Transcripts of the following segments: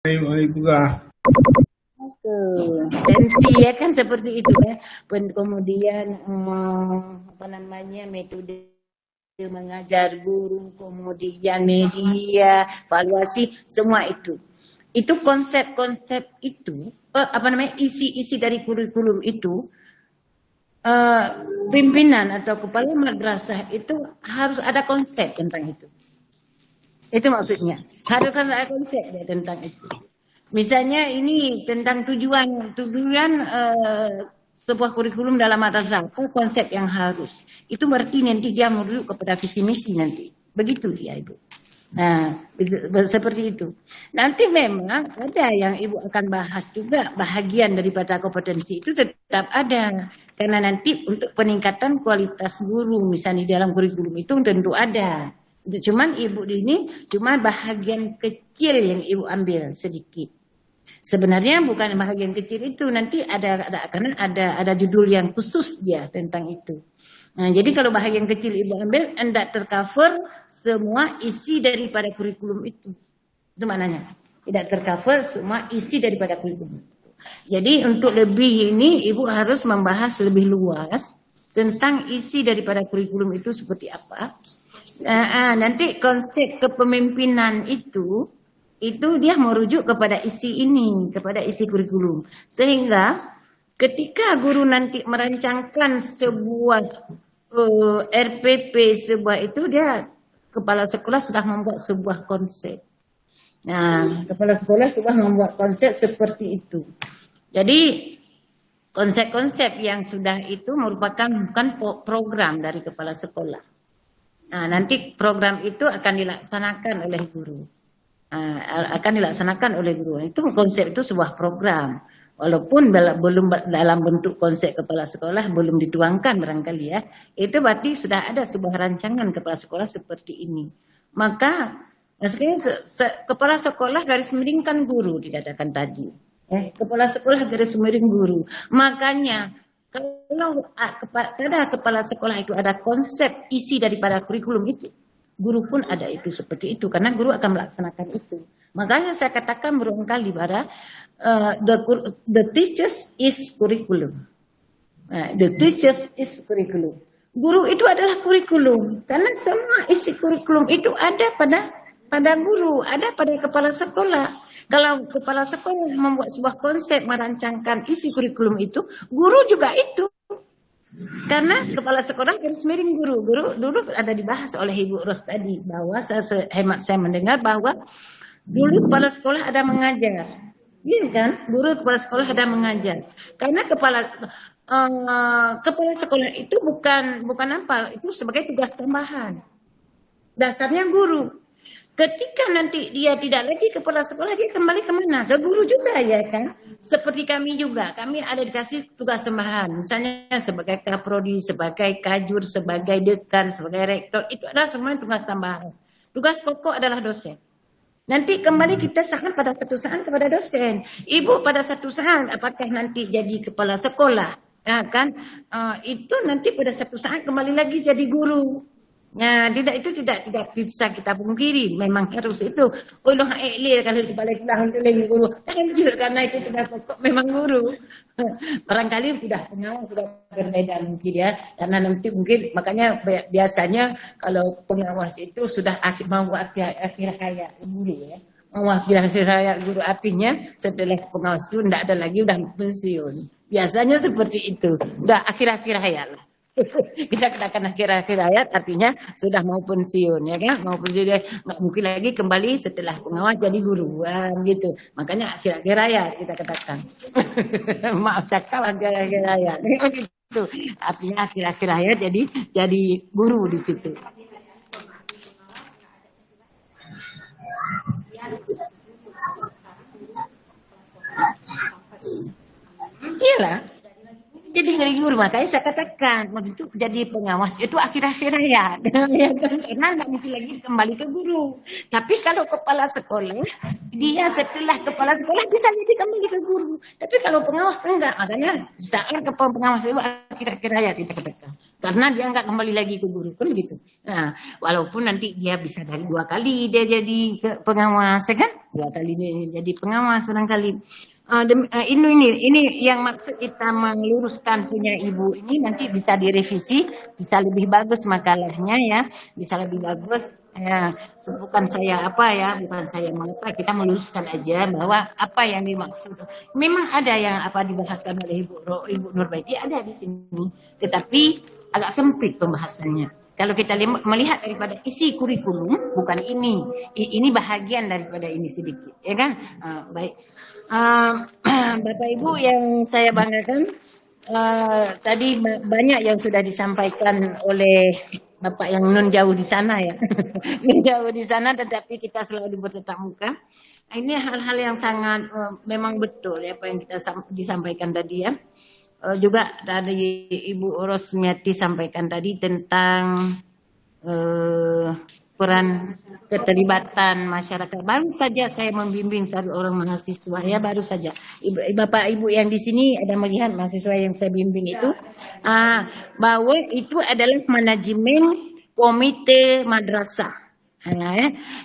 Waalaikumsalam. Tensi ya kan seperti itu ya. Kemudian apa namanya metode mengajar guru, kemudian media, evaluasi, semua itu. Itu konsep-konsep itu, apa namanya isi-isi dari kurikulum itu, pimpinan atau kepala madrasah itu harus ada konsep tentang itu. Itu maksudnya. Harus ada konsep ya tentang itu. Misalnya ini tentang tujuan sebuah kurikulum dalam madrasah, konsep yang harus. Itu berarti nanti dia merujuk kepada visi misi nanti. Begitu dia Ibu. Nah, seperti itu. Nanti memang ada yang Ibu akan bahas juga bahagian daripada kompetensi itu tetap ada. Karena nanti untuk peningkatan kualitas guru misalnya di dalam kurikulum itu tentu ada. Cuman Ibu ini cuma bahagian kecil yang Ibu ambil sedikit. Sebenarnya bukan bahagian kecil itu, nanti karena ada judul yang khusus dia tentang itu. Nah, jadi kalau bahagian kecil Ibu ambil, tidak tercover semua isi daripada kurikulum itu. Itu maknanya. Tidak tercover semua isi daripada kurikulum. Jadi untuk lebih ini Ibu harus membahas lebih luas tentang isi daripada kurikulum itu seperti apa. Nanti konsep kepemimpinan itu dia merujuk kepada isi ini, kepada isi kurikulum. Sehingga ketika guru nanti merancangkan sebuah RPP sebuah itu, dia kepala sekolah sudah membuat sebuah konsep. Nah, kepala sekolah sudah membuat konsep seperti itu. Jadi konsep-konsep yang sudah itu merupakan bukan program dari kepala sekolah. Nah, nanti program itu akan dilaksanakan oleh guru. Itu konsep itu sebuah program, walaupun belum dalam bentuk konsep kepala sekolah belum dituangkan barangkali ya, itu berarti sudah ada sebuah rancangan kepala sekolah seperti ini. Maka kepala sekolah garis miringkan guru dikatakan tadi, kepala sekolah garis miring guru. Makanya kalau pada kepala sekolah itu ada konsep isi daripada kurikulum itu, guru pun ada itu seperti itu, karena guru akan melaksanakan itu. Makanya saya katakan berulang kali pada the teachers is curriculum. The teachers is curriculum. Guru itu adalah kurikulum, karena semua isi kurikulum itu ada pada guru, ada pada kepala sekolah. Kalau kepala sekolah membuat sebuah konsep merancangkan isi kurikulum itu, guru juga itu. Karena kepala sekolah garis miring guru. Dulu ada dibahas oleh Ibu Ros tadi bahwa hemat saya mendengar bahwa dulu kepala sekolah ada mengajar. Iya kan? Guru kepala sekolah ada mengajar. Karena kepala sekolah itu bukan apa, itu sebagai tugas tambahan. Dasarnya guru. Ketika nanti dia tidak lagi kepala sekolah, dia kembali kemana? Ke guru juga ya kan? Seperti kami juga, kami ada dikasih tugas tambahan. Misalnya sebagai kaprodi, sebagai kajur, sebagai dekan, sebagai rektor, itu adalah semua tugas tambahan. Tugas pokok adalah dosen. Nanti kembali kita serahkan pada satu saat kepada dosen. Ibu pada satu saat apakah nanti jadi kepala sekolah? Ya kan? Itu nanti pada satu saat kembali lagi jadi guru. Nah, itu tidak bisa kita pungkiri, memang harus itu. Ulun kalau dibalik tahun itu guru, juga karena itu sudah pokok memang guru. Barangkali sudah berbeda mungkin ya, karena nanti mungkin makanya biasanya kalau pengawas itu sudah mau akhir hayat guru ya. Mau akhir hayat guru artinya setelah pengawas itu tidak ada lagi, udah pensiun. Biasanya seperti itu, udah akhir hayat lah. Kita katakan akhir hayat artinya sudah mau pensiun ya kan, mau pensiun, nggak mungkin lagi kembali setelah pengawas jadi guru gitu. Makanya akhir hayat kita katakan. Maaf cakap akhir hayat gitu. Artinya akhir hayat jadi guru di situ. Iyalah. Jadi dari guru, makanya saya katakan begitu jadi pengawas itu akhir hayat, karena nggak mungkin lagi kembali ke guru. Tapi kalau kepala sekolah, dia setelah kepala sekolah bisa jadi kembali ke guru. Tapi kalau pengawas enggak, makanya saat kepala pengawas itu akhir hayat kita katakan, karena dia nggak kembali lagi ke guru kan gitu. Nah, walaupun nanti dia bisa dari 2 kali dia jadi pengawas, ya kan? 2 kali ini jadi pengawas barangkali. Ini yang maksud kita meluruskan punya ibu ini nanti bisa direvisi, bisa lebih bagus makalahnya ya, bisa lebih bagus. Ya, bukan saya apa ya, bukan saya mengapa, kita meluruskan aja bahwa apa yang dimaksud. Memang ada yang apa dibahaskan oleh Ibu Nurbaiti ada di sini, tetapi agak sempit pembahasannya. Kalau kita melihat daripada isi kurikulum, bukan ini. Ini bahagian daripada ini sedikit, ya kan? Baik. Bapak Ibu yang saya banggakan, tadi banyak yang sudah disampaikan oleh Bapak yang non jauh di sana ya, non jauh di sana, tetapi kita selalu bertatap muka. Ini hal-hal yang sangat memang betul ya apa yang kita disampaikan tadi ya. Juga dari Ibu Rosmiati sampaikan tadi tentang peran keterlibatan masyarakat. Baru saja saya membimbing satu orang mahasiswa ya, baru saja. Bapak Ibu yang di sini ada melihat mahasiswa yang saya bimbing itu, bahwa itu adalah manajemen komite madrasah.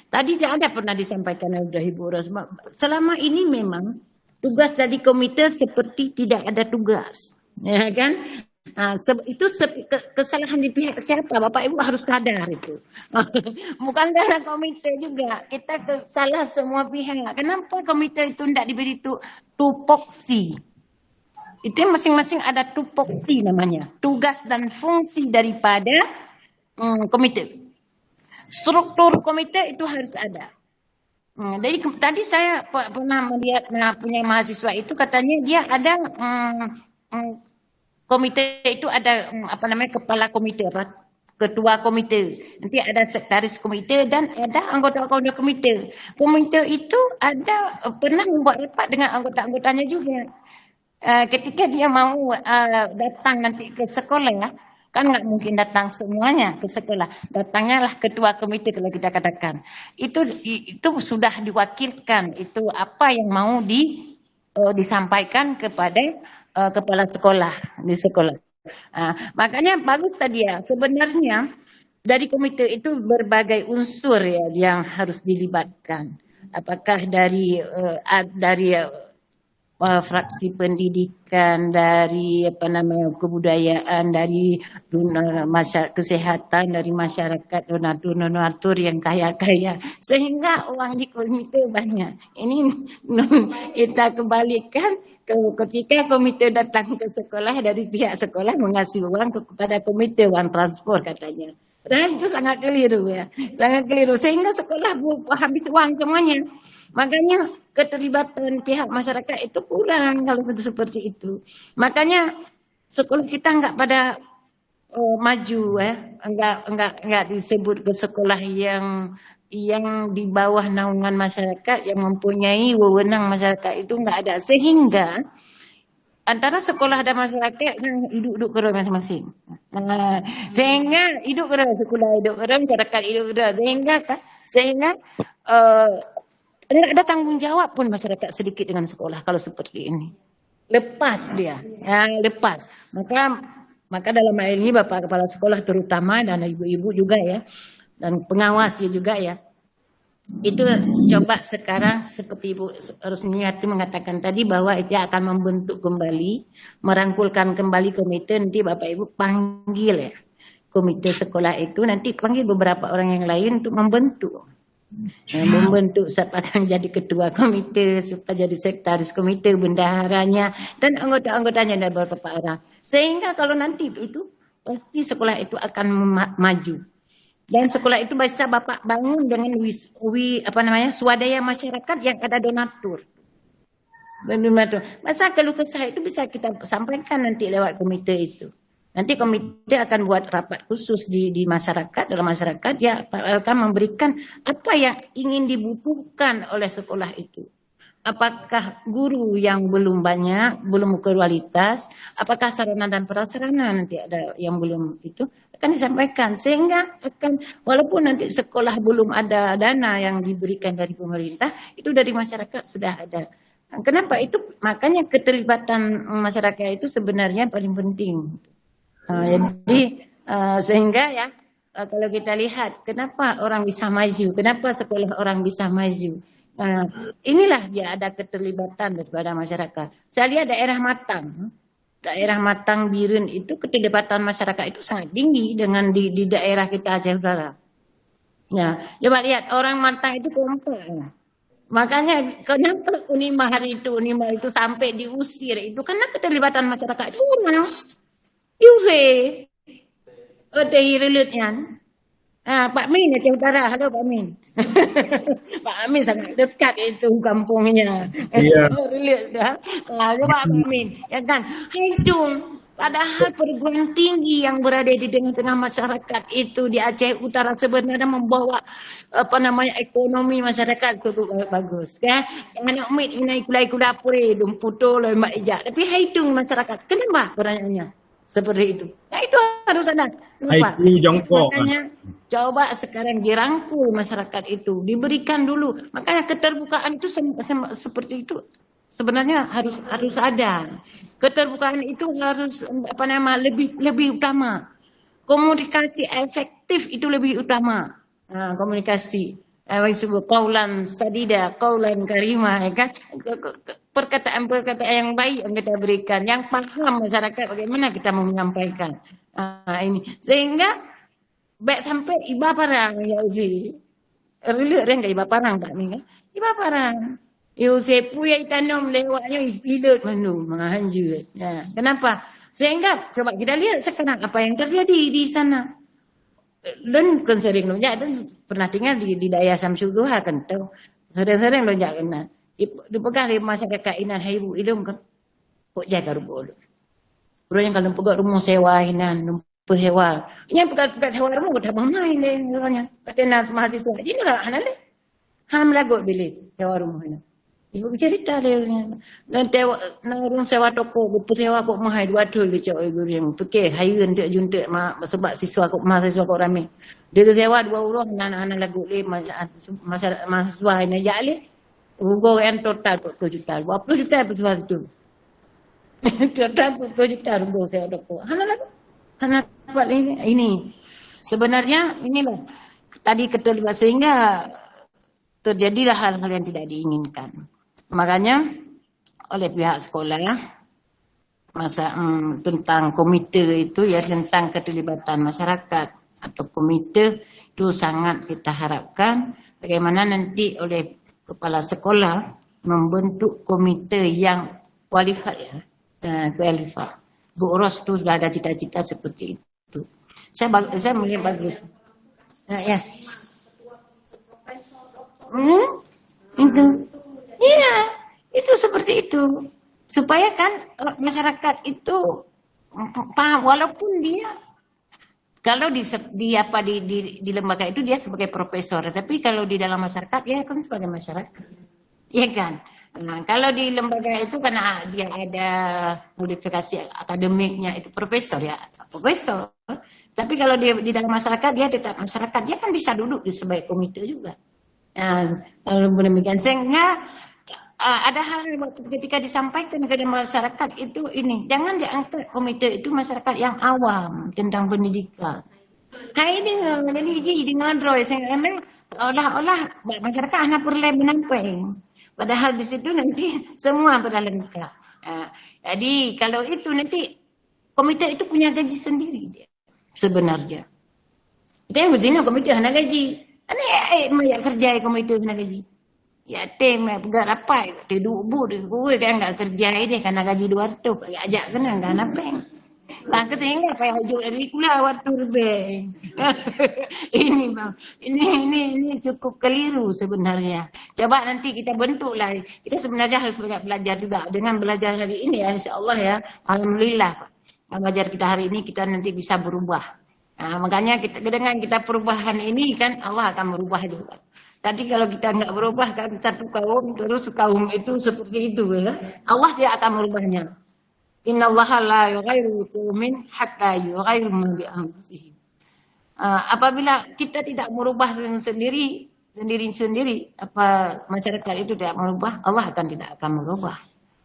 Tadi ada pernah disampaikan oleh Ibu Rosma. Selama ini memang tugas dari komite seperti tidak ada tugas, ya kan? Itu kesalahan di pihak siapa? Bapak Ibu harus sadar itu. Bukan karena komite juga. Kita salah semua pihak. Kenapa komite itu tidak diberi tupoksi? Itu masing-masing ada tupoksi namanya. Tugas dan fungsi daripada komite. Struktur komite itu harus ada. Jadi tadi saya pernah melihat punya mahasiswa itu katanya dia ada komite itu ada apa namanya kepala komite, ketua komite, nanti ada sekretaris komite dan ada anggota-anggota komite. Komite itu ada pernah membuat rapat dengan anggota-anggotanya juga. Ketika dia mau datang nanti ke sekolah, kan nggak mungkin datang semuanya ke sekolah. Datangnya lah ketua komite kalau kita katakan. Itu sudah diwakilkan. Itu apa yang mau disampaikan kepada kepala sekolah di sekolah. Makanya bagus tadi ya. Sebenarnya dari komite itu berbagai unsur ya yang harus dilibatkan. Apakah dari fraksi pendidikan, dari apa namanya kebudayaan, dari kesehatan, dari masyarakat donatur yang kaya-kaya, sehingga uang di komite banyak. Ini kita kembalikan ketika komite datang ke sekolah, dari pihak sekolah mengasih uang kepada komite, uang transport katanya. Dan itu sangat keliru ya, sangat keliru, sehingga sekolah habis uang semuanya. Makanya keterlibatan pihak masyarakat itu kurang kalau seperti itu. Makanya sekolah kita nggak pada maju ya, nggak disebut ke sekolah yang di bawah naungan masyarakat yang mempunyai wewenang masyarakat itu nggak ada, sehingga antara sekolah dan masyarakat hidup ke masing-masing. Sehingga hidup ke sekolah, hidup ke masyarakat, hidup ke sehingga tidak ada tanggung jawab pun masyarakat sedikit dengan sekolah kalau seperti ini. Lepas dia, lepas. Maka dalam hal ini Bapak Kepala Sekolah terutama dan ibu-ibu juga ya, dan pengawasnya juga ya. Itu coba sekarang seperti Ibu Rusmiati mengatakan tadi bahwa dia akan membentuk kembali, merangkulkan kembali komite, nanti Bapak Ibu panggil ya. Komite sekolah itu nanti panggil beberapa orang yang lain untuk membentuk siapa akan jadi ketua komite, siapa jadi sekretaris komite, bendaharanya dan anggota-anggotanya dan beberapa orang. Sehingga kalau nanti itu pasti sekolah itu akan maju. Dan sekolah itu bisa Bapak bangun dengan swadaya masyarakat yang ada donatur. Masa keluh kesah itu bisa kita sampaikan nanti lewat komite itu. Nanti komite akan buat rapat khusus di masyarakat, dalam masyarakat, ya akan memberikan apa yang ingin dibutuhkan oleh sekolah itu. Apakah guru yang belum banyak, belum berkualitas, apakah sarana dan prasarana nanti ada yang belum itu, akan disampaikan. Sehingga walaupun nanti sekolah belum ada dana yang diberikan dari pemerintah, itu dari masyarakat sudah ada. Kenapa itu? Makanya keterlibatan masyarakat itu sebenarnya paling penting. Jadi sehingga ya kalau kita lihat kenapa orang bisa maju, kenapa sekolah orang bisa maju, Nah, inilah dia ada keterlibatan daripada masyarakat. Saya lihat daerah Matang Biren itu keterlibatan masyarakat itu sangat tinggi dengan di daerah kita Aceh Utara. Ya, coba lihat orang Matang itu kompak. Makanya kenapa Unimah itu sampai diusir itu karena keterlibatan masyarakat itu kurang. Diusir. Ada relutnya. Pak Min Aceh Utara, halo Pak Min. Pak Amin sangat dekat itu kampungnya. Iya, Relate dah. Coba Pak Amin, ya kan? Hitung. Padahal perguruan tinggi yang berada di tengah-tengah masyarakat itu di Aceh Utara sebenarnya membawa apa namanya ekonomi masyarakat itu bagus, kan? Anak umit naik kulai kuda pure, dumputo loh mak ijak. Tapi hitung masyarakat, kenapa pertanyaannya seperti itu? Nah itu harus ada. Kenapa? itu jongkok. Makanya coba sekarang dirangkul masyarakat itu, diberikan dulu. Makanya keterbukaan itu seperti itu sebenarnya harus ada. Keterbukaan itu harus apa nama lebih utama. Komunikasi efektif itu lebih utama. Nah, komunikasi kaulan sadida, kaulan karima, ya kan? Perkataan-perkataan yang baik yang kita berikan, yang paham masyarakat bagaimana kita mau menyampaikan. Ini sehingga baik sampai iba parang ya usi. Relu orang iba parang Pak Ming. Iba parang. Yo sepu ya tanam lewatnya hidup manu menghanjur. Ya, kenapa? Sehingga coba kita lihat sekarang apa yang terjadi di sana. Dan kan sering lo dan pernah tinggal di daerah Samsuduha kan tahu. Sering-sering lo kena. Dipegang di masyarakat inan haibu ilum kan. Kok jaga rubo. Orang yang kalau pegang rumah sewa inan sewa. Yang pegang sewa rumah udah main deh orangnya. Katanya mahasiswa. Jadi lah anak deh. Ham lagu bilis sewa rumah ini. Ibu cerita dia dan tewa orang sewa toko buku sewa kok mahal dua tu dia cakap guru yang fikir hayun dia junta sebab siswa kok mahasiswa kok ramai. Dia sewa 2 orang anak-anak lagu le mahasiswa ini aja le. Ugo yang total 20 juta. 20 juta betul tu. Total 20 juta ugo sewa toko. Karena sebab ini sebenarnya inilah tadi keterlibatan sehingga terjadilah hal-hal yang tidak diinginkan. Makanya oleh pihak sekolah tentang komite itu ya tentang keterlibatan masyarakat atau komite itu sangat kita harapkan bagaimana nanti oleh kepala sekolah membentuk komite yang kualified ya, kualified. Bu Ros itu sudah ada cita-cita seperti itu. Saya melihat bagus. Nah, ya. Itu. Iya, itu seperti itu. Supaya kan masyarakat itu paham walaupun dia kalau di lembaga itu dia sebagai profesor, tapi kalau di dalam masyarakat dia kan sebagai masyarakat. Iya kan? Nah, kalau di lembaga itu karena dia ada modifikasi akademiknya itu profesor ya, profesor. Tapi kalau dia di dalam masyarakat dia tetap masyarakat, dia kan bisa duduk di sebagai komite juga. Nah, kalau demikian sehingga ada hal ketika disampaikan kepada masyarakat itu ini jangan diangkat komite itu masyarakat yang awam tentang pendidikan. Nah ini jadi ngadroy sehingga memang olah-olah masyarakat hanya perlu menamping. Padahal di situ nanti semua pada lengkap. Jadi kalau itu nanti komite itu punya gaji sendiri dia sebenarnya. Itu yang begini komite hanya gaji. Aneh kerja komite hanya gaji. Ya tem pegang apa tidur bu gue kan nggak kerja ini karena gaji 200 ajak kena nggak napeng lah ketinggal apa hujung dari kula waktu lebih ini bang ini cukup keliru sebenarnya. Coba nanti kita bentuk lah kita sebenarnya harus banyak belajar juga dengan belajar hari ini ya insya Allah ya alhamdulillah belajar kita hari ini kita nanti bisa berubah. Nah, makanya dengan kita perubahan ini kan Allah akan merubah juga. Tadi kalau kita nggak berubah kan satu kaum terus kaum itu seperti itu ya. Allah dia akan merubahnya. Innallaha la yughayyiru qaumin hatta yughayyiru ma bi anfusihim. Apabila kita tidak merubah sendiri apa masyarakat itu tidak merubah, Allah tidak akan merubah.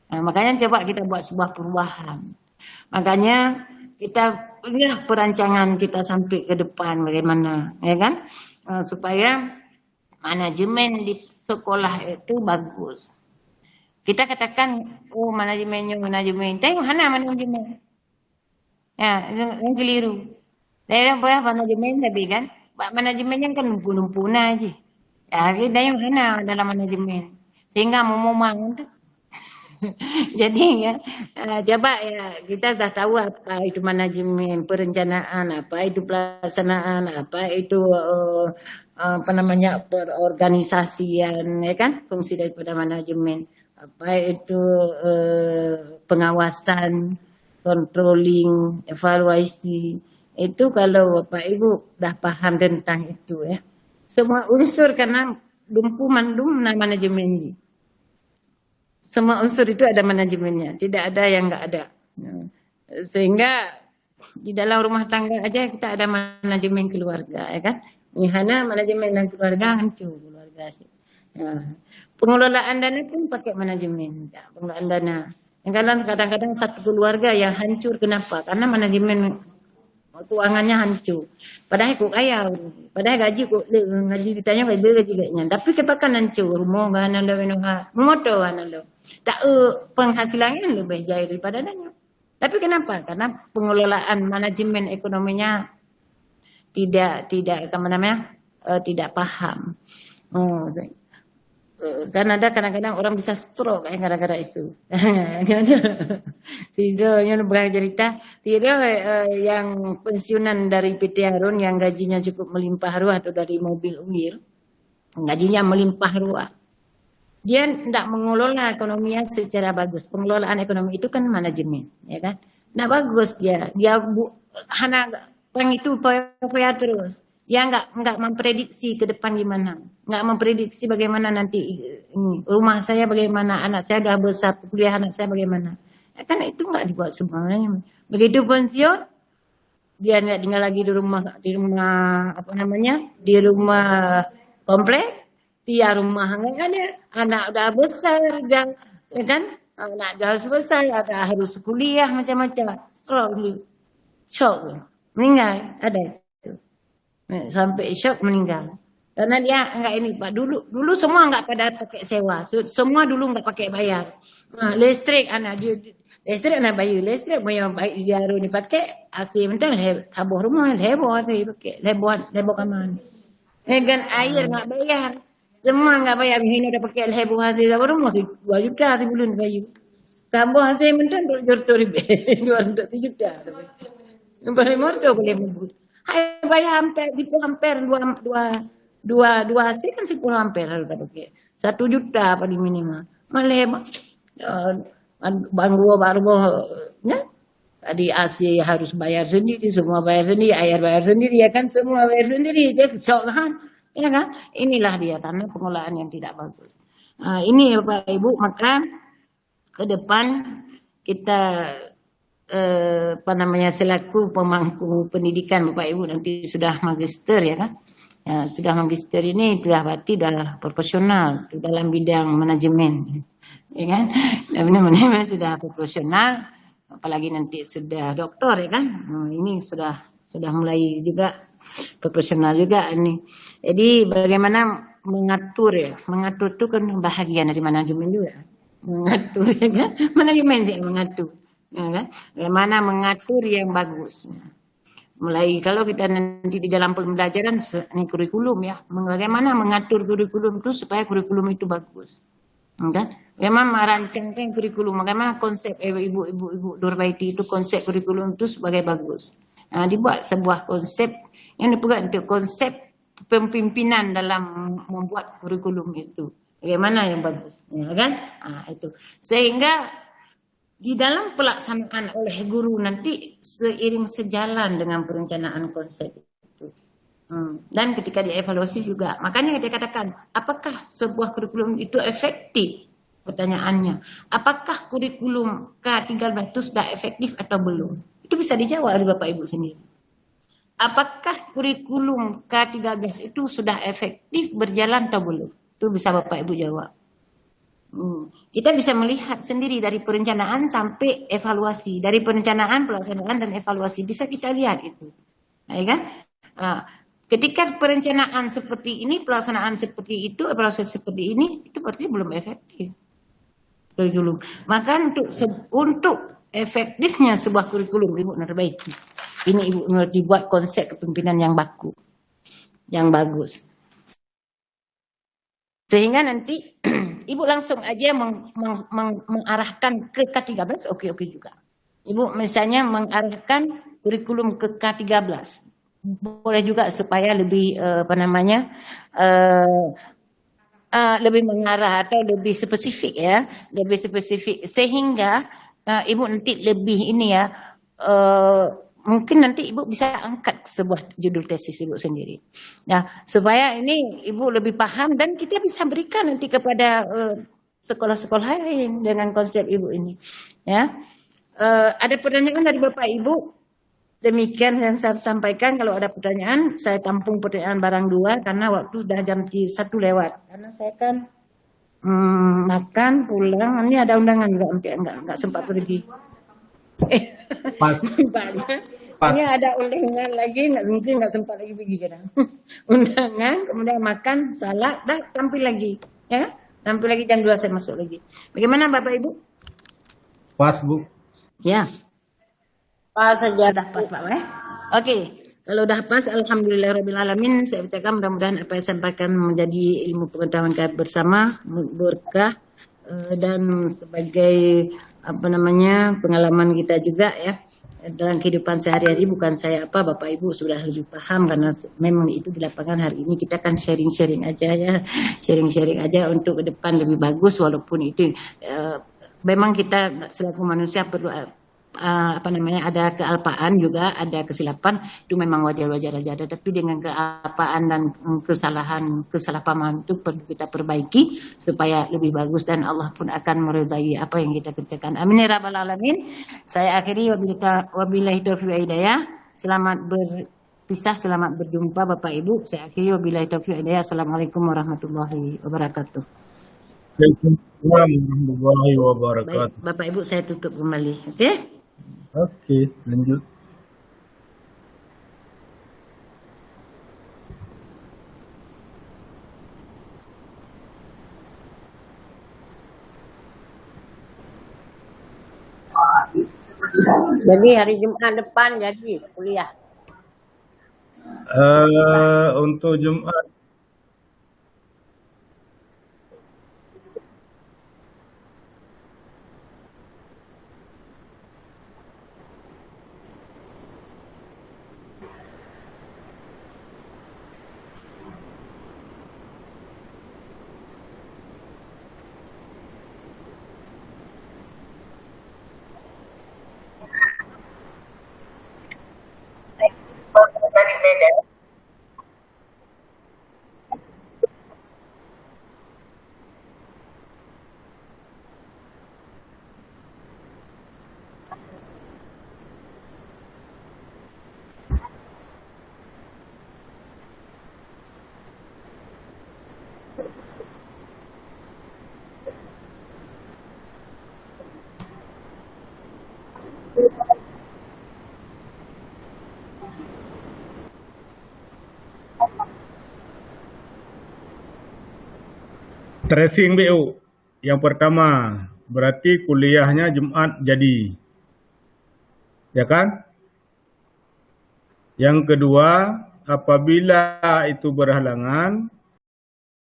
Nah, makanya coba kita buat sebuah perubahan. Makanya kita perancangan kita sampai ke depan bagaimana ya kan supaya manajemen di sekolah itu bagus. Kita katakan, oh manajemen. Tengok hana manajemen. Ya, yang keliru. Daerah boleh manajemen tapi kan, manajemennya kan lumpuh-lumpuh aja. Ya, kita yang hana dalam manajemen. Sehingga momong tuh. Jadi ya, coba ya kita sudah tahu apa itu manajemen, perencanaan, apa itu pelaksanaan, apa itu apa namanya perorganisasian, ya kan, fungsi daripada manajemen, apa itu pengawasan, controlling, evaluasi. Itu kalau Bapak Ibu udah paham tentang itu ya. Semua unsur karena dumpu mandum manajemen. Semua unsur itu ada manajemennya, tidak ada yang nggak ada. Sehingga di dalam rumah tangga aja kita ada manajemen keluarga, ya kan? Mihana manajemen dan keluarga hancur keluarga sih. Ya. Pengelolaan dana pun pakai manajemen, ya, pengelolaan dana. Yang kadang-kadang satu keluarga yang hancur, kenapa? Karena manajemen keuangannya hancur. Padahal kok kaya, padahal gaji ditanya gaji kayaknya. Tapi kepakan hancur, mau gak nalo moto nalo. Tak penghasilannya lebih jauh daripada dana. Tapi kenapa? Karena pengelolaan manajemen ekonominya tidak apa namanya tidak paham. Karena ada kadang-kadang orang bisa stroke kayak gara-gara itu. Tidaknya bercerita, tidak yang pensiunan dari PT Harun yang gajinya cukup melimpah ruah atau dari mobil Uir, gajinya melimpah ruah. Dia tidak mengelola ekonominya secara bagus. Pengelolaan ekonomi itu kan manajemen, ya kan? Nah bagus dia hanya orang itu poya terus. Dia nggak memprediksi ke depan gimana, nggak memprediksi bagaimana nanti rumah saya bagaimana, anak saya udah besar, kuliah anak saya bagaimana. Ya, kan itu nggak dibuat semuanya. Begitu pensiun, dia nggak tinggal lagi di rumah apa namanya, di rumah komplek, dia rumah nggak ada, anak udah besar, udah, ya kan, anak udah besar, ada harus kuliah macam-macam, stroke, shock, meninggal, ada. Sampai shock meninggal karena dia enggak ini Pak, dulu semua enggak pada pakai sewa, semua dulu enggak pakai bayar. Listrik anak dia listrik anak bayar listrik bayar dia ini pakai AC bentar heboh rumah heboh pakai heboh kamar kan air enggak bayar, semua enggak bayar, ini udah pakai heboh AC rumah 2 juta sebulan bayar tambah AC bentar 2 juta ribu 2 juta boleh morto boleh membut. Hai bayar hampir 2 C kan 10 ampere harus pakai 1 juta paling minimal malah baru ya tadi AC harus bayar sendiri, semua bayar sendiri, air bayar sendiri, ya kan, semua bayar sendiri, jadi shock kan, ya kan, inilah dia karena pengelolaan yang tidak bagus. Ini Bapak Ibu, maka ke depan kita apa namanya selaku pemangku pendidikan Bapak Ibu nanti sudah magister ya kan, ya, sudah magister ini sudah berarti sudah profesional dalam bidang manajemen, ya kan, dan manajemen sudah profesional, apalagi nanti sudah doktor ya kan, ini sudah mulai juga profesional juga ini. Jadi bagaimana mengatur ya, mengatur itu kan bahagian dari manajemen juga, mengatur ya kan, manajemen sih mengatur. Ya kan? Bagaimana mengatur yang bagus. Mulai kalau kita nanti di dalam pembelajaran ini kurikulum ya, bagaimana mengatur kurikulum itu supaya kurikulum itu bagus. Ya kan? Bagaimana merancangkan kurikulum, bagaimana konsep ibu-ibu Durbaiti itu konsep kurikulum itu sebagai bagus. Nah, dibuat sebuah konsep yang dipegang untuk konsep pemimpinan dalam membuat kurikulum itu. Bagaimana yang bagus, ya kan? Nah, itu. Sehingga di dalam pelaksanaan oleh guru nanti seiring sejalan dengan perencanaan konsep itu. Dan ketika dievaluasi juga. Makanya dia katakan, apakah sebuah kurikulum itu efektif? Pertanyaannya, apakah kurikulum K13 itu sudah efektif atau belum? Itu bisa dijawab oleh Bapak Ibu sendiri. Apakah kurikulum K13 itu sudah efektif berjalan atau belum? Itu bisa Bapak Ibu jawab. Kita bisa melihat sendiri dari perencanaan sampai evaluasi, dari perencanaan, pelaksanaan dan evaluasi bisa kita lihat itu, ya kan? Ketika perencanaan seperti ini, pelaksanaan seperti itu, proses seperti ini, itu berarti belum efektif kurikulum. Maka untuk efektifnya sebuah kurikulum, Ibu perbaiki. Ini Ibu dibuat konsep kepemimpinan yang baku, yang bagus. Sehingga nanti Ibu langsung aja mengarahkan ke K13, oke juga. Ibu misalnya mengarahkan kurikulum ke K13. Boleh juga supaya lebih lebih mengarah atau lebih spesifik ya, lebih spesifik sehingga Ibu nanti lebih ini ya, mungkin nanti Ibu bisa angkat sebuah judul tesis Ibu sendiri. Nah, supaya ini Ibu lebih paham dan kita bisa berikan nanti kepada sekolah-sekolah lain dengan konsep Ibu ini. Ya, ada pertanyaan dari Bapak Ibu? Demikian yang saya sampaikan. Kalau ada pertanyaan, saya tampung pertanyaan barang dua karena waktu sudah jam 1 lewat. Karena saya kan makan pulang. Ini ada undangan enggak sempat pergi. Pas. Ini ada undangan lagi, mungkin nggak sempat lagi pergi kadang. Undangan, kemudian makan, salat, dah tampil lagi, ya. Tampil lagi jam 2 saya masuk lagi. Bagaimana Bapak Ibu? Pas, Bu. Ya. Pas saja dah pas Pak. Oke. Kalau udah pas, alhamdulillahirobbilalamin. Saya ucapkan mudah-mudahan apa yang saya sampaikan menjadi ilmu pengetahuan kita bersama, berkah dan sebagai pengalaman kita juga ya dalam kehidupan sehari-hari. Bukan saya Bapak Ibu sudah lebih paham karena memang itu di lapangan hari ini kita kan sharing-sharing aja ya, sharing-sharing aja untuk ke depan lebih bagus walaupun itu memang kita selaku manusia perlu ada kealpaan juga, ada kesilapan, itu memang wajar-wajar aja. Tapi dengan kealpaan dan kesalahpahaman itu perlu kita perbaiki supaya lebih bagus dan Allah pun akan meridai apa yang kita kerjakan. Amin ya rabbal alamin. Saya akhiri wabillahi taufiq wal hidayah. Selamat berpisah, selamat berjumpa Bapak Ibu. Saya akhiri wabillahi taufiq wal hidayah. Assalamualaikum warahmatullahi wabarakatuh. Waalaikumsalam warahmatullahi wabarakatuh. Baik, Bapak Ibu saya tutup kembali. Oke? Oke, lanjut. Jadi hari Jumat depan jadi kuliah. Untuk Jumat tracing BU. Yang pertama, berarti kuliahnya Jumat jadi. Ya kan? Yang kedua, apabila itu berhalangan,